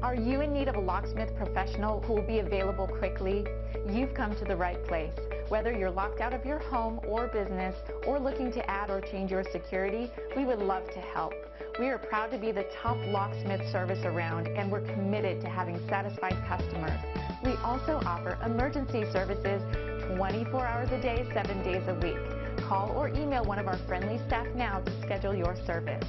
Are you in need of a locksmith professional who will be available quickly? You've come to the right place. Whether you're locked out of your home or business or looking to add or change your security, we would love to help. We are proud to be the top locksmith service around, and we're committed to having satisfied customers. We also offer emergency services 24 hours a day, 7 days a week. Call or email one of our friendly staff now to schedule your service.